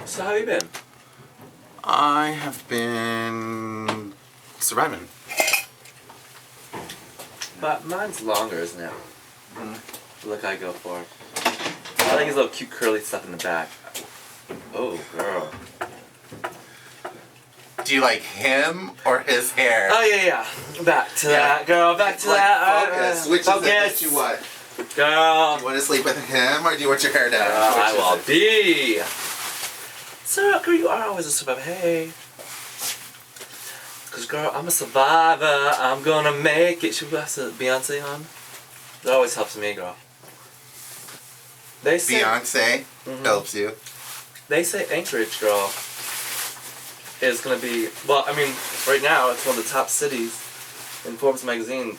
So how you been? I have been surviving. But mine's longer, isn't it? The look I go for. I like his little cute curly stuff in the back. Oh, girl. Do you like him or his hair? Oh, yeah. Back to that, girl. Back to that. Focus. Which is it that you want? Girl. Do you want to sleep with him or do you want your hair down? I will be. So, girl, you are always a survivor. Hey. Because, girl, I'm a survivor. I'm gonna make it. Should we have Beyonce on? That always helps me, girl. They say Beyonce helps you. They say Anchorage, girl, is gonna be, well, I mean, right now it's one of the top cities in Forbes magazine,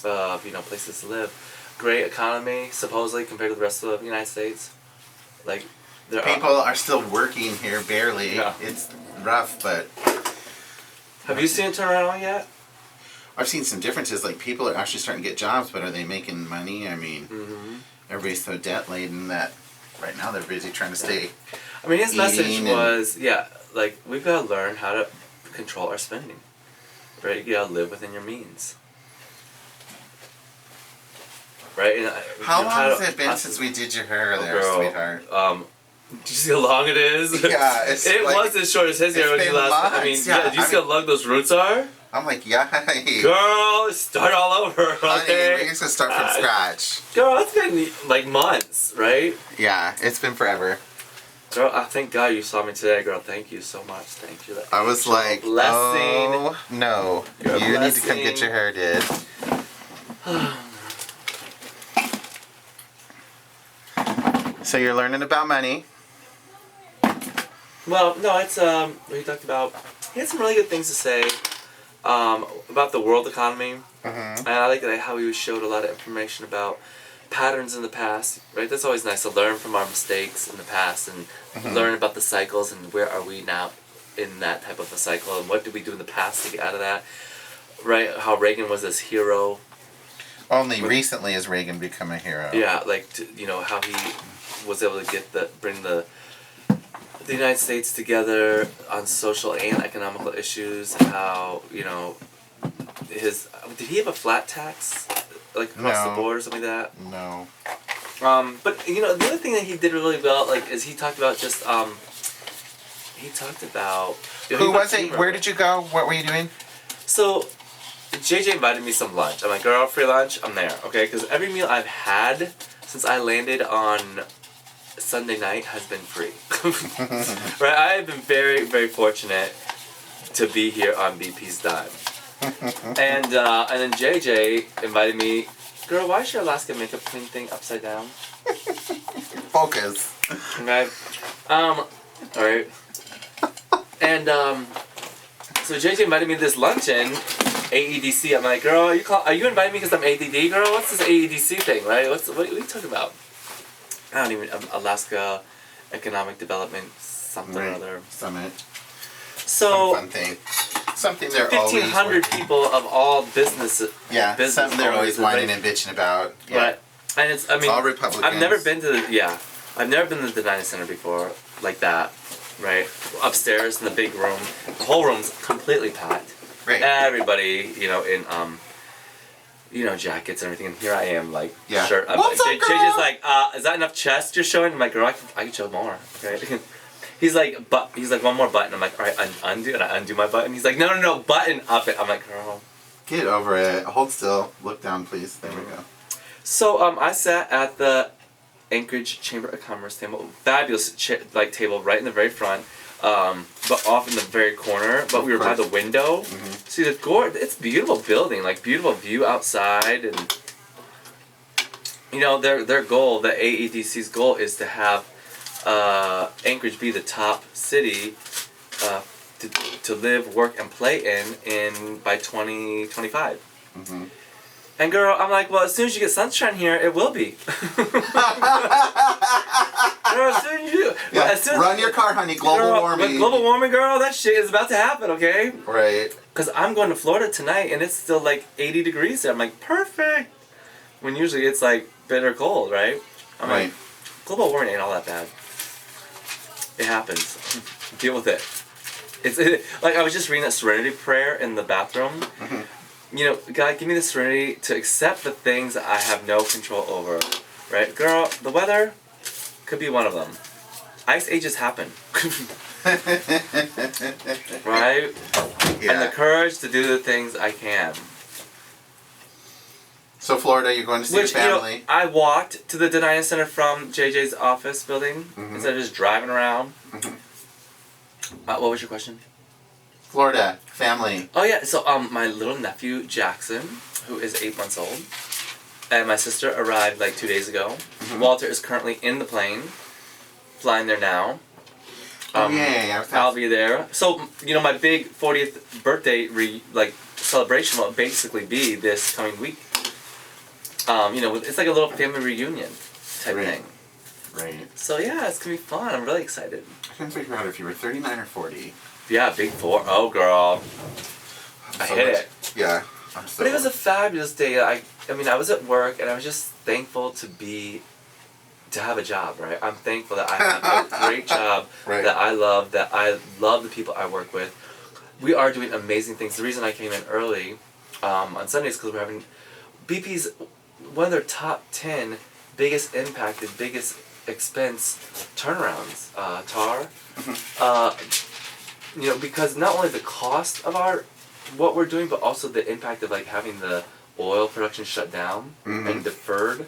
places to live. Great economy, supposedly, compared to the rest of the United States. Like, People are still working here, barely. Yeah. It's rough, but... Have you seen a turnaround yet? I've seen some differences. Like, people are actually starting to get jobs, but are they making money? I mean, everybody's so debt-laden that right now they're busy trying to stay. I mean, his message was, like, we've got to learn how to control our spending. Right? You got to live within your means. Right? And how long has it been since we did your hair there, girl, sweetheart? Did you see how long it is? Yeah, it was as short as his hair when you last. Months. I mean, do you see how long those roots are? I'm like, yeah. Girl, start all over. Honey, Okay? we're gonna start from scratch. Girl, it's been like months, right? Yeah, it's been forever. Girl, I thank God you saw me today, girl. Thank you so much. Thank you. I was like, blessing. oh no, you need to come get your hair did. So you're learning about money. Well, no, it's we talked about. He had some really good things to say about the world economy, and I like how he showed a lot of information about patterns in the past. Right, that's always nice to learn from our mistakes in the past and learn about the cycles and where are we now in that type of a cycle and what did we do in the past to get out of that. Right, how Reagan was this hero. Only recently has Reagan become a hero. Yeah, like how he was able to bring the United States together on social and economical issues. How did he have a flat tax like across the board or something like that? No. But the other thing that he did really well is he talked about Who was it? Where did you go? What were you doing? So JJ invited me some lunch. I'm like, girl, free lunch? I'm there, okay? Because every meal I've had since I landed on Sunday night has been free. Right? I have been very, very fortunate to be here on BP's dime. And then JJ invited me, girl, why is your Alaska makeup clean thing upside down? Focus. Okay. Alright. And so JJ invited me to this luncheon, AEDC. I'm like, girl, are you inviting me because I'm ADD, girl? What's this AEDC thing, right? What are you talking about? I don't even, Alaska Economic Development something or other. Summit. So, some fun thing. Something they're always 1,500 people of all businesses. Yeah, something they're always whining and bitching about. Yeah. Right. And it's all Republicans. I've never been to the Dining Center before, like that, right? Upstairs in the big room. The whole room's completely packed. Right. Everybody, in jackets and everything, and here I am, like, shirt. What's up, girl? JJ's like, is that enough chest you're showing? I'm like, girl, I can show more, okay? He's like, one more button. I'm like, all right, undo, and I undo my button. He's like, no, button up it. I'm like, girl. Get over it. Hold still. Look down, please. There we go. So, I sat at the Anchorage Chamber of Commerce table, fabulous table right in the very front, but off in the very corner. But we were by the window. See it's a beautiful building, like beautiful view outside, and their goal, the AEDC's goal, is to have Anchorage be the top city to live, work, and play in by 2025. And girl, I'm like, well, as soon as you get sunshine here, it will be. Girl, as soon as you run your car, honey. Global warming. Global warming, girl. That shit is about to happen. Okay. Right. Because I'm going to Florida tonight, and it's still like 80 degrees there. I'm like, perfect. When usually it's like bitter cold, right? I'm like, global warming ain't all that bad. It happens. Deal with it. Like I was just reading that serenity prayer in the bathroom. You know, God, give me the serenity to accept the things that I have no control over. Right? Girl, the weather could be one of them. Ice ages happen. Right? Yeah. And the courage to do the things I can. So Florida, you're going to see Which, your family. you know, I walked to the Denina Center from JJ's office building instead of just driving around. What was your question? Florida, family. Oh yeah, so my little nephew Jackson, who is 8 months old, and my sister arrived like 2 days ago. Walter is currently in the plane, flying there now. Yay! I'll be there. So you know, my big 40th birthday celebration will basically be this coming week. You know, it's like a little family reunion type thing. Right. So yeah, it's gonna be fun. I'm really excited. I couldn't figure out if you were 39 or 40. Yeah, big 4. Oh, girl. I hit it. Yeah. But it was a fabulous day. I mean, I was at work and I was just thankful to have a job, right? I'm thankful that I have a great job that I love the people I work with. We are doing amazing things. The reason I came in early on Sundays because we're having BP's one of their top 10 biggest impacted, biggest expense turnarounds. TAR. You know, because not only the cost of what we're doing, but also the impact of like having the oil production shut down and deferred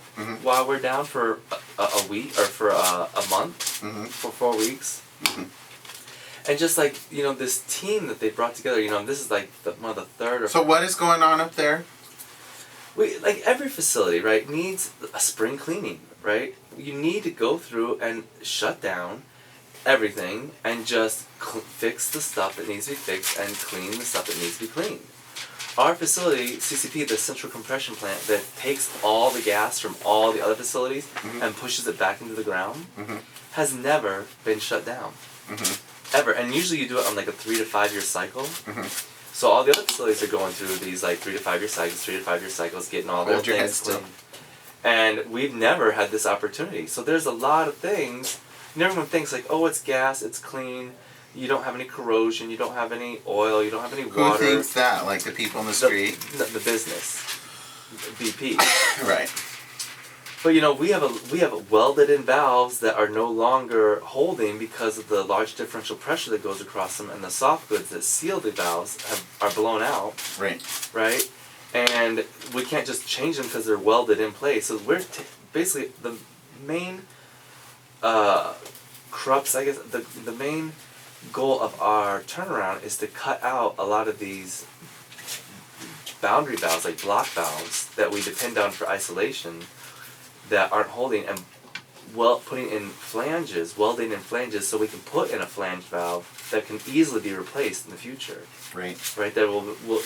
while we're down for a week or for a month, for 4 weeks. And just like, you know, this team that they brought together, you know, this is like one of the third or... So what is going on up there? Like every facility, right, needs a spring cleaning, right? You need to go through and shut down everything and just fix the stuff that needs to be fixed and clean the stuff that needs to be cleaned. Our facility, CCP, the central compression plant that takes all the gas from all the other facilities and pushes it back into the ground, has never been shut down. Ever. And usually you do it on like a 3 to 5 year cycle. So all the other facilities are going through these like 3 to 5 year cycles, getting all their things clean. And we've never had this opportunity. So there's a lot of things. And everyone thinks like, oh, it's gas, it's clean, you don't have any corrosion, you don't have any oil, you don't have any water. Who thinks that? Like the people in the street? The business. BP. Right. But you know, we have welded in valves that are no longer holding because of the large differential pressure that goes across them, and the soft goods that seal the valves are blown out. Right. Right? And we can't just change them because they're welded in place. So we're basically the main crux, I guess, the main goal of our turnaround is to cut out a lot of these boundary valves, like block valves, that we depend on for isolation that aren't holding, and putting in flanges, welding in flanges, so we can put in a flange valve that can easily be replaced in the future. Right. Right. That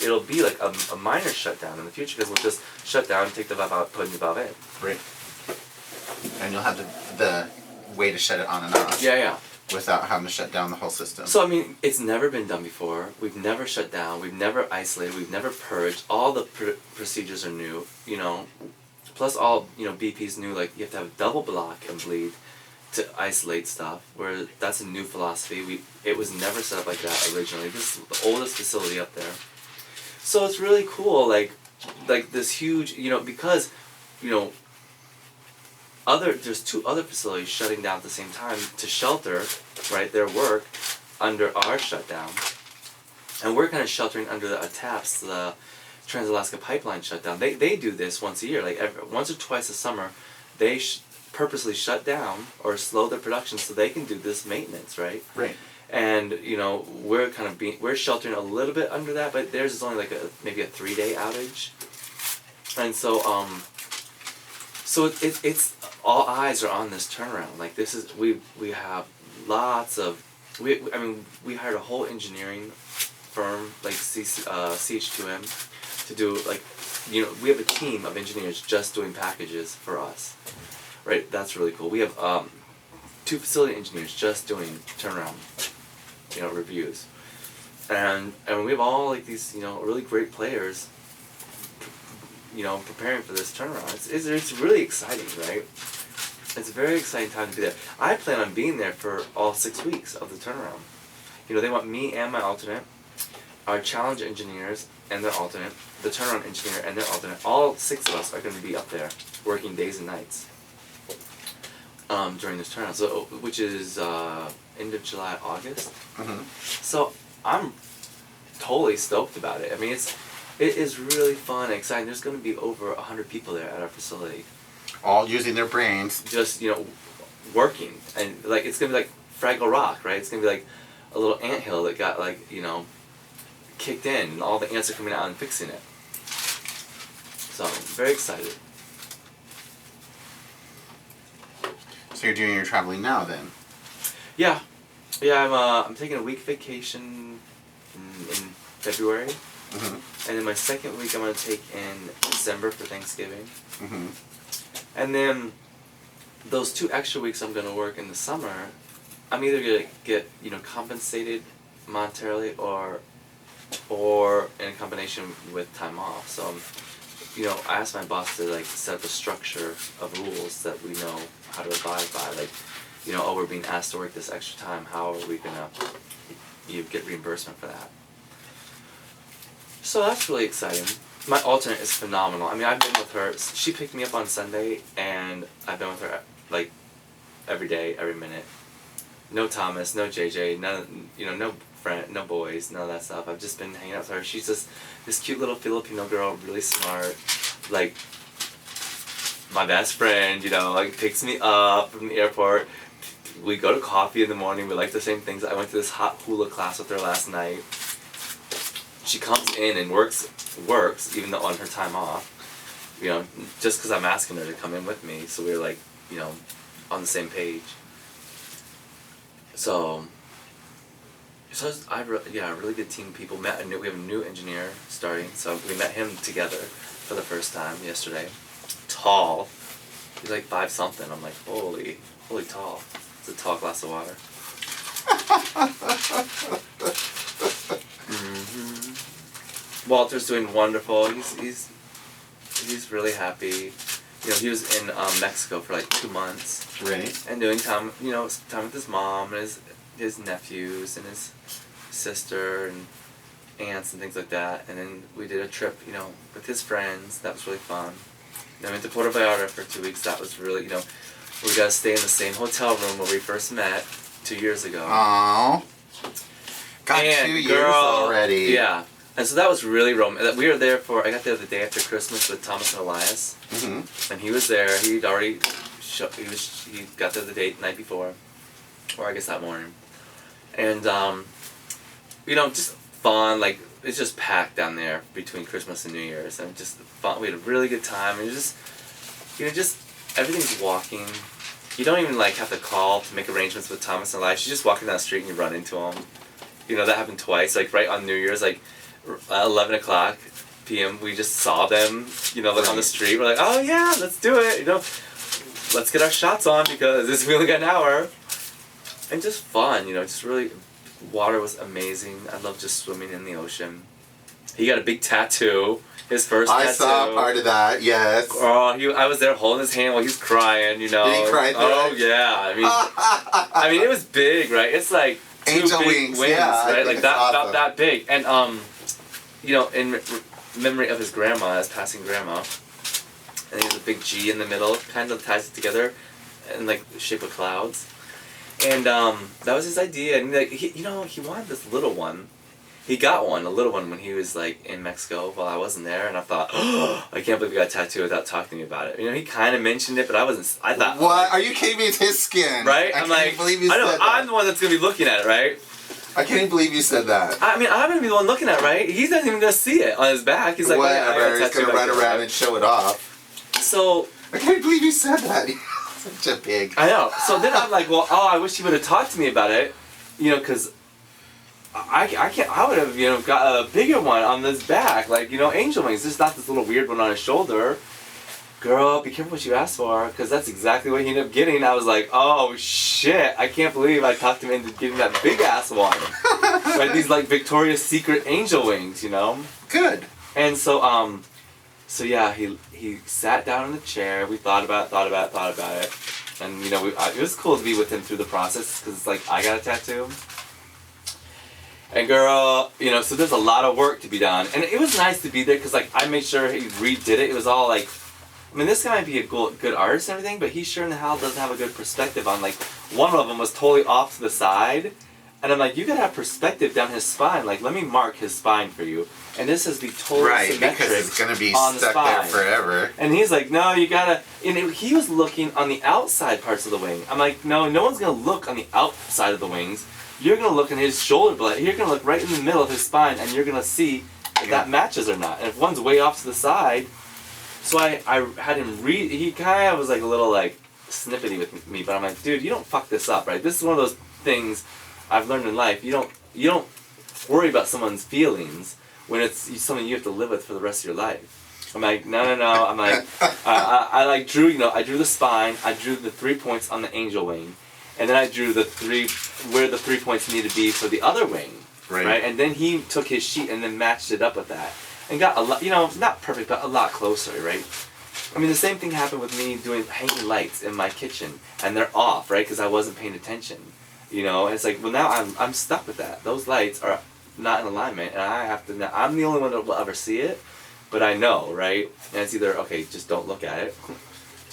it'll be like a minor shutdown in the future because we'll just shut down, take the valve out, put a new valve in. Right. And you'll have the way to shut it on and off. Yeah. Without having to shut down the whole system. So I mean, it's never been done before. We've never shut down. We've never isolated. We've never purged. All the procedures are new. You know, plus all BP's new. Like you have to have double block and bleed to isolate stuff. Where that's a new philosophy. It was never set up like that originally. This is the oldest facility up there. So it's really cool. Like this huge. Because there's 2 other facilities shutting down at the same time to shelter, right, their work under our shutdown. And we're kind of sheltering under the TAPS, the Trans-Alaska Pipeline shutdown. They do this once a year, like once or twice a summer. They purposely shut down or slow their production so they can do this maintenance, right? Right. And we're kind of we're sheltering a little bit under that, but theirs is only like maybe a 3-day outage. And so So it's all eyes are on this turnaround. Like this is we have lots of we hired a whole engineering firm like CH2M to do we have a team of engineers just doing packages for us. Right, that's really cool. We have 2 facility engineers just doing turnaround reviews. And we have all like these really great players preparing for this turnaround. It's really exciting, right? It's a very exciting time to be there. I plan on being there for all 6 weeks of the turnaround. You know, they want me and my alternate, our challenge engineers and their alternate, the turnaround engineer and their alternate. All 6 of us are going to be up there working days and nights during this turnaround. So, which is end of July, August. Mm-hmm. So I'm totally stoked about it. I mean, it is really fun and exciting. There's going to be over 100 people there at our facility. All using their brains. Just, you know, working. And, like, it's going to be like Fraggle Rock, right? It's going to be like a little anthill that got, like, you know, kicked in, and all the ants are coming out and fixing it. So, I'm very excited. So you're doing your traveling now, then? Yeah. I'm taking a week vacation in February. Mm-hmm. And then my second week I'm going to take in December for Thanksgiving. Mm-hmm. And then those 2 extra weeks I'm going to work in the summer, I'm either going to get, you know, compensated monetarily or in a combination with time off. So, you know, I asked my boss to, like, set up a structure of rules that we know how to abide by. Like, you know, oh, we're being asked to work this extra time. How are we going to get reimbursement for that? So that's really exciting. My alternate is phenomenal. I mean, I've been with her. She picked me up on Sunday, and I've been with her, like, every day, every minute. No Thomas, no JJ, no friend, no boys, none of that stuff. I've just been hanging out with her. She's just this cute little Filipino girl, really smart, like, my best friend, you know, like, picks me up from the airport. We go to coffee in the morning. We like the same things. I went to this hot hula class with her last night. She comes in and works, even though on her time off, you know, just because I'm asking her to come in with me, so we're, like, you know, on the same page. So it's a really good team of people. We have a new engineer starting, so we met him together for the first time yesterday. Tall, he's like 5 something. I'm like, holy tall. It's a tall glass of water. Mm-hmm. Walter's doing wonderful. He's really happy. You know, he was in Mexico for like 2 months. Right. And doing time, you know, time with his mom and his nephews and his sister and aunts and things like that. And then we did a trip, you know, with his friends. That was really fun. Then we went to Puerto Vallarta for 2 weeks. That was really, you know, we got to stay in the same hotel room where we first met 2 years ago. Aww. Got and 2 years girl, already. Yeah. And so that was really romantic. We were there I got there the day after Christmas with Thomas and Elias. Mm-hmm. And he was there. He'd already, he got there the night before. Or I guess that morning. And, you know, just fun. Like, it's just packed down there between Christmas and New Year's. And just fun. We had a really good time. And just, you know, just everything's walking. You don't even, like, have to call to make arrangements with Thomas and Elias. You're just walking down the street and you run into them. You know, that happened twice. Like, right on New Year's, like, 11 o'clock p.m. we just saw them, you know, like on the street. We're like, oh yeah, let's do it, you know, let's get our shots on because we only got an hour. And just fun, you know, just really, water was amazing. I love just swimming in the ocean. He got a big tattoo, his first tattoo. I saw part of that, yes. Oh, I was there holding his hand while he's crying, you know. Did he cry through Oh it? yeah, I mean it was big, right? It's like Angel two big wings, yeah, right? Like that, awesome. about that big. And you know, in memory of his grandma, his passing grandma, and he has a big G in the middle, kind of ties it together, in like the shape of clouds. And that was his idea. And like he wanted this little one. He got a little one when he was like in Mexico while I wasn't there, and I thought, oh, I can't believe he got a tattoo without talking to me about it. You know, he kind of mentioned it, but I thought, what? Are you kidding me? It's his skin. Right? I can't believe you said that. I'm the one that's gonna be looking at it, right? I can't believe you said that. I mean, I'm gonna be the one looking at it, right? He's not even gonna see it on his back. He's like, whatever. Yeah, he's gonna run around and show it off. So I can't believe you said that. Such a pig. I know. So then I'm like, well, I wish he would have talked to me about it, you know, because I would have, you know, got a bigger one on this back, like, you know, angel wings. There's not this little weird one on his shoulder. Girl, be careful what you ask for, because that's exactly what he ended up getting. I was like, oh shit, I can't believe I talked him into getting that big ass one. Right, these like Victoria's Secret angel wings, you know? Good. And so yeah, he sat down in the chair, we thought about it, And you know, it was cool to be with him through the process because it's like I got a tattoo. And girl, you know, so there's a lot of work to be done, and it was nice to be there because like I made sure he redid it. It was all like, I mean, this guy might be a good artist and everything, but he sure in the hell doesn't have a good perspective on like one of them was totally off to the side, and I'm like, you gotta have perspective down his spine. Like, let me mark his spine for you, and this is be totally symmetric because it's gonna be on stuck the spine. there forever. And he's like, no, you gotta. And he was looking on the outside parts of the wing. I'm like, no one's gonna look on the outside of the wings. You're gonna look in his shoulder blade. You're gonna look right in the middle of his spine, and you're gonna see if that matches or not. And if one's way off to the side, so I had him read. He kind of was like a little like snippety with me, but I'm like, dude, you don't fuck this up, right? This is one of those things I've learned in life. You don't worry about someone's feelings when it's something you have to live with for the rest of your life. I'm like, no. I'm like, I like drew. You know, I drew the spine. I drew the 3 points on the angel wing. And then I drew where the 3 points need to be for the other wing, right? And then he took his sheet and then matched it up with that, and got a lot, you know, not perfect, but a lot closer, right? I mean, the same thing happened with me doing hanging lights in my kitchen, and they're off, right? Because I wasn't paying attention, you know. And it's like, well, now I'm stuck with that. Those lights are not in alignment, and I have to. Now, I'm the only one that will ever see it, but I know, right? And it's either okay, just don't look at it.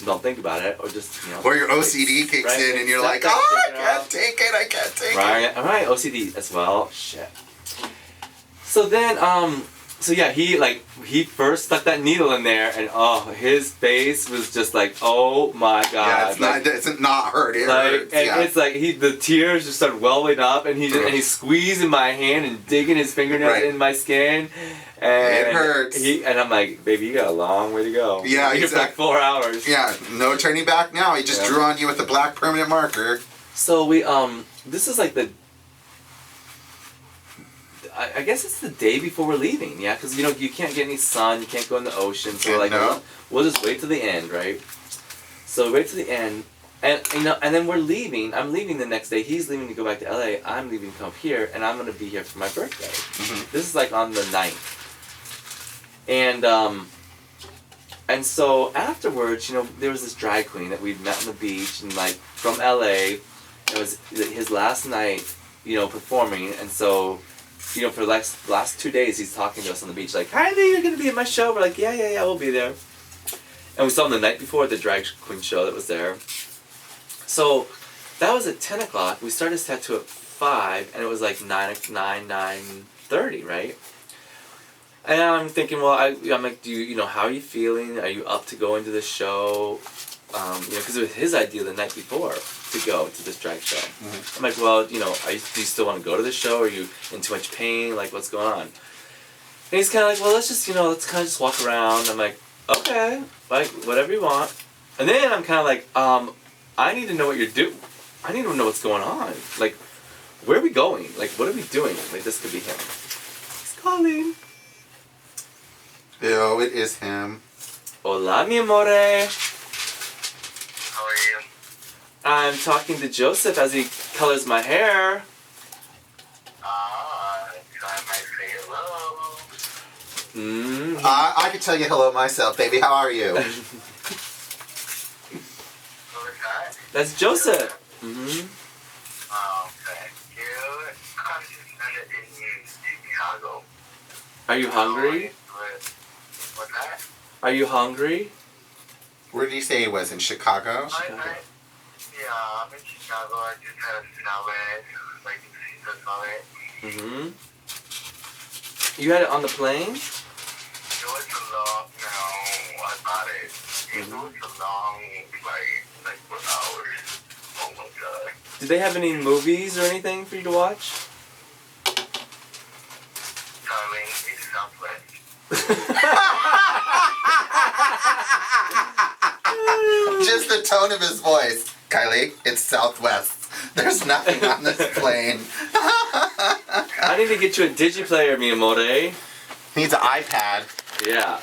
Don't think about it, or just, you know. Or your OCD kicks in and you're like, oh, I can't take it. Right, OCD as well. Shit. So then, so yeah, he first stuck that needle in there, and his face was just like, oh my god. Yeah, it's not hurt. It hurts. And it's like the tears just started welling up, and he's squeezing my hand and digging his fingernails in my skin. And it hurts. And I'm like, baby, you got a long way to go. Yeah, you're like 4 hours. Yeah, no turning back now. He just drew on you with a black permanent marker. So we this is like I guess it's the day before we're leaving, yeah, because you know you can't get any sun, you can't go in the ocean, so we're like, we'll just wait till the end, right? So we wait till the end, and you know, and then we're leaving. I'm leaving the next day. He's leaving to go back to LA. I'm leaving to come here, and I'm gonna be here for my birthday. Mm-hmm. This is like on the 9th. And so afterwards, you know, there was this drag queen that we'd met on the beach, and like from LA. It was his last night, you know, performing, and so, you know, for the last 2 days, he's talking to us on the beach, like, "Hi, you're gonna be at my show." We're like, "Yeah, we'll be there." And we saw him the night before at the drag queen show that was there. So that was at 10 o'clock. We started his tattoo at 5, and it was like 9:30, right? And I'm thinking, well, I'm like, how are you feeling? Are you up to go into the show? You know, because it was his idea the night before to go to this drag show. Mm-hmm. I'm like, well, you know, do you still want to go to the show? Are you in too much pain? Like, what's going on? And he's kind of like, well, let's kind of just walk around. I'm like, okay, like, whatever you want. And then I'm kind of like, I need to know what you're doing. I need to know what's going on. Like, where are we going? Like, what are we doing? Like, this could be him. He's calling. Bill, it is him. Hola, mi amore. How are you? I'm talking to Joseph as he colors my hair. So I might say hello. Mm-hmm. I can tell you hello myself, baby. How are you? Who is that? That's Joseph. Mm-hmm. Oh, thank you. I'm just in Chicago. Are you hungry? What's that? Are you hungry? Where did he say he was? In Chicago? Yeah, I'm in Chicago. I just had a salad, like Caesar salad. Mm-hmm. You had it on the plane? It was a long, I bought it. It was a long, like 4 hours. Oh my god. Did they have any movies or anything for you to watch? Darling, it's Southwest. Just the tone of his voice. Kylie, it's Southwest. There's nothing on this plane. I need to get you a digiplayer, mi amore. Needs an iPad. Yeah.